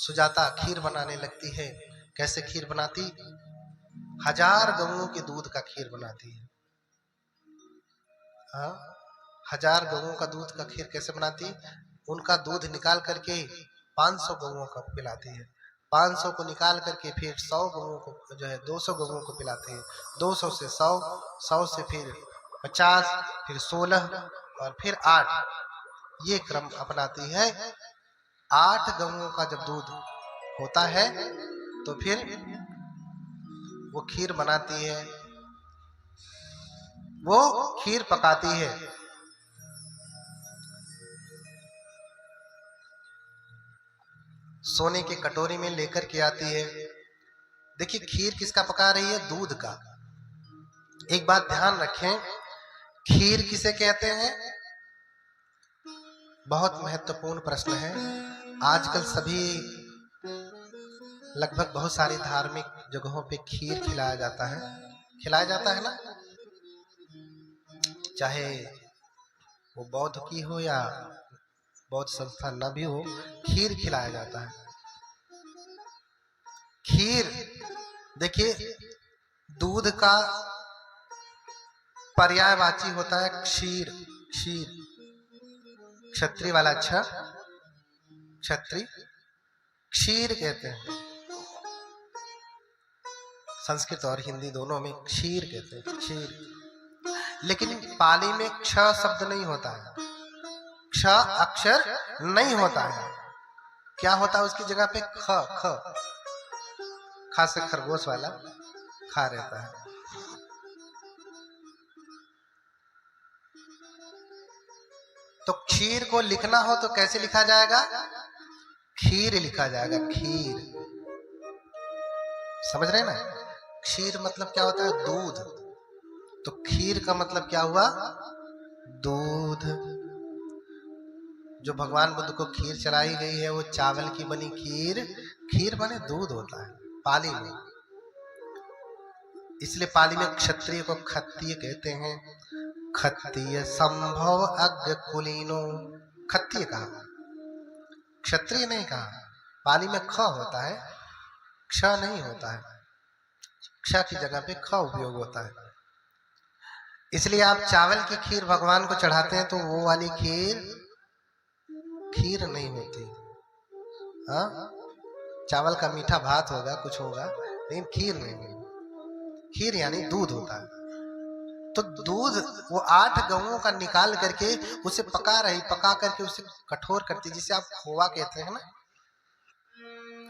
सुजाता खीर बनाने लगती है। कैसे खीर बनाती? 1000 गऊओं के दूध का खीर बनाती है। हाँ, 1000 गऊओं का दूध का खीर कैसे बनाती? उनका दूध निकाल करके 500 गऊओं को पिलाती है। 500 को निकाल करके फिर 100 गऊओं को जो है 200 गऊओं को पिलाती है। 200 से 100, 100 से फिर 50, फिर 16 और फिर 8, ये क्रम अपनाती है। 8 गऊओं का जब दूध होता है तो फिर वो खीर बनाती है, वो खीर पकाती है। सोने के कटोरी में लेकर के आती है। देखिए खीर किसका पका रही है? दूध का। एक बात ध्यान रखें, खीर किसे कहते हैं? बहुत महत्वपूर्ण प्रश्न है। आजकल सभी लगभग बहुत सारी धार्मिक जगहों पे खीर खिलाया जाता है। खिलाया जाता है ना, चाहे वो बौद्ध की हो या बौद्ध संस्था न भी हो, खीर खिलाया जाता है। खीर देखिए दूध का पर्यायवाची होता है क्षीर। क्षीर क्षत्रिय वाला छ, क्षत्रिय क्षीर कहते हैं। संस्कृत और हिंदी दोनों में क्षीर कहते हैं, क्षीर। लेकिन पाली में क्ष शब्द नहीं होता है, क्ष अक्षर नहीं होता है। क्या होता है उसकी जगह पे? ख। ख खा से खरगोश वाला खा रहता है। तो क्षीर को लिखना हो तो कैसे लिखा जाएगा? खीर लिखा जाएगा, खीर। समझ रहे ना? क्षीर मतलब क्या होता है? दूध। तो खीर का मतलब क्या हुआ? दूध। जो भगवान बुद्ध को खीर चढ़ाई गई है वो चावल की बनी खीर। खीर बने दूध होता है पाली में। इसलिए पाली में क्षत्रिय को खत्तीय कहते हैं। खत्तीय संभव अग्र कुलीनो, खत्तीय कहा, क्षत्रिय नहीं कहा। पाली में ख होता है, क्ष नहीं होता है। क्ष की जगह पे ख उपयोग होता है। इसलिए आप चावल की खीर भगवान को चढ़ाते हैं तो वो वाली खीर खीर नहीं होती। हाँ, चावल का मीठा भात होगा, कुछ होगा, लेकिन खीर नहीं होगी। खीर यानी दूध होता है। तो दूध वो 8 गऊओं का निकाल करके उसे पका रही, पका करके उसे कठोर करती, जिसे आप खोवा कहते हैं ना,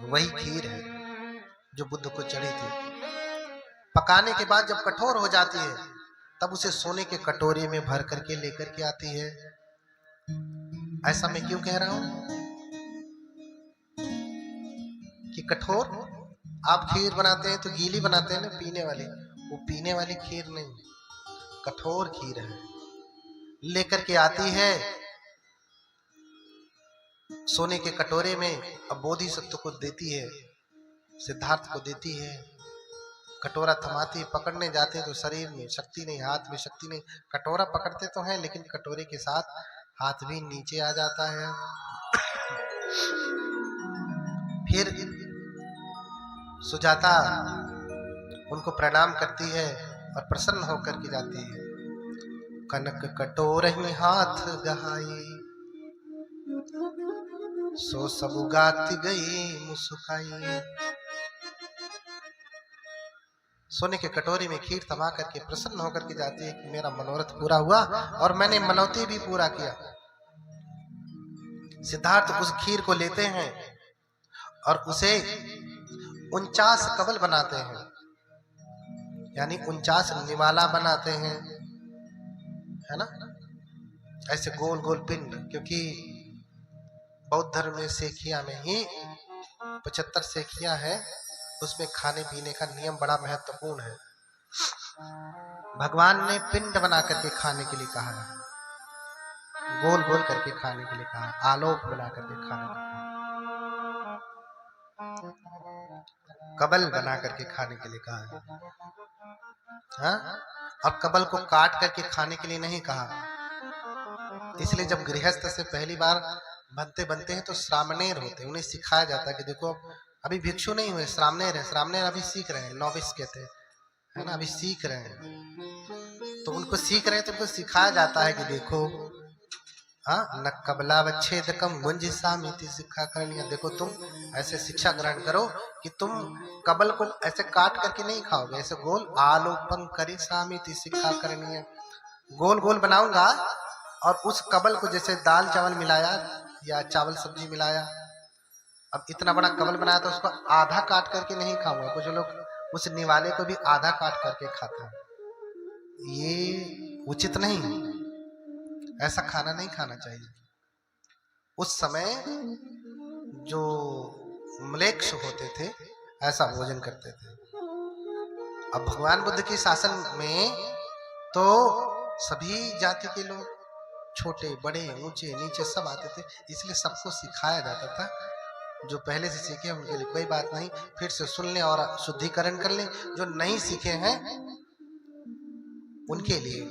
वही खीर है जो बुद्ध को चढ़ी थी। पकाने के बाद जब कठोर हो जाती है तब उसे सोने के कटोरे में भर करके लेकर के आती है। ऐसा मैं क्यों कह रहा हूं कि कठोर? आप खीर बनाते हैं तो गीली बनाते हैं ना, पीने वाली। वो पीने वाली खीर नहीं, कठोर खीर है। लेकर के आती है सोने के कटोरे में। अब बोधिसत्व को देती है, सिद्धार्थ को देती है। कटोरा थमाती, पकड़ने जाते तो शरीर में शक्ति नहीं, हाथ में शक्ति नहीं। कटोरा पकड़ते तो हैं लेकिन कटोरे के साथ हाथ भी नीचे आ जाता है। फिर सुजाता उनको प्रणाम करती है और प्रसन्न होकर के जाती है। कनक कटोरहि हाथ गहाई, सो सब गाती गई मुस्काई। सोने के कटोरी में खीर थमा करके प्रसन्न होकर के जाती है कि मेरा मनोरथ पूरा हुआ और मैंने मनौती भी पूरा किया। सिद्धार्थ उस खीर को लेते हैं और उसे 49 कबल बनाते हैं, यानी 49 निवाला बनाते हैं, है ना, ऐसे गोल गोल पिंड। क्योंकि बौद्ध धर्म में सेखिया में ही 75 सेखिया है, उसमें खाने पीने का नियम बड़ा महत्वपूर्ण है। भगवान ने पिंड बना करके खाने के लिए कहा है, गोल गोल करके खाने के लिए कहा, आलोक बना करके खाने के लिए, कबल बना करके खाने के लिए कहा है। हाँ? और कबल को काट करके खाने के लिए नहीं कहा। इसलिए जब गृहस्थ से पहली बार बनते बनते हैं तो श्रामणेर होते हैं, उन्हें सिखाया जाता है कि देखो अभी भिक्षु नहीं हुए, श्रामणेर है, श्रामणेर अभी सीख रहे हैं, नॉविस कहते हैं, है ना, अभी सीख रहे हैं। तो उनको सीख रहे हैं तो उनको सिखाया जाता है कि देखो हाँ न कबलावच्छेदकम गुंज सामिति शिक्षा करनी है। देखो तुम ऐसे शिक्षा ग्रहण करो कि तुम कबल को ऐसे काट करके नहीं खाओगे, ऐसे गोल आलोपन करी सामिति शिक्षा करनी है। गोल गोल बनाऊंगा और उस कबल को जैसे दाल चावल मिलाया या चावल सब्जी मिलाया, अब इतना बड़ा कबल बनाया तो उसको आधा काट करके नहीं खाऊंगा। कुछ लोग उस निवाले को भी आधा काट करके खाते हैं, ये उचित नहीं है, ऐसा खाना नहीं खाना चाहिए। उस समय जो म्लेच्छ होते थे ऐसा भोजन करते थे। अब भगवान बुद्ध के शासन में तो सभी जाति के लोग, छोटे बड़े ऊंचे नीचे सब आते थे, इसलिए सबको सिखाया जाता था। जो पहले से सीखे उनके लिए कोई बात नहीं, फिर से सुन लें और शुद्धिकरण कर लें। जो नहीं सीखे हैं उनके लिए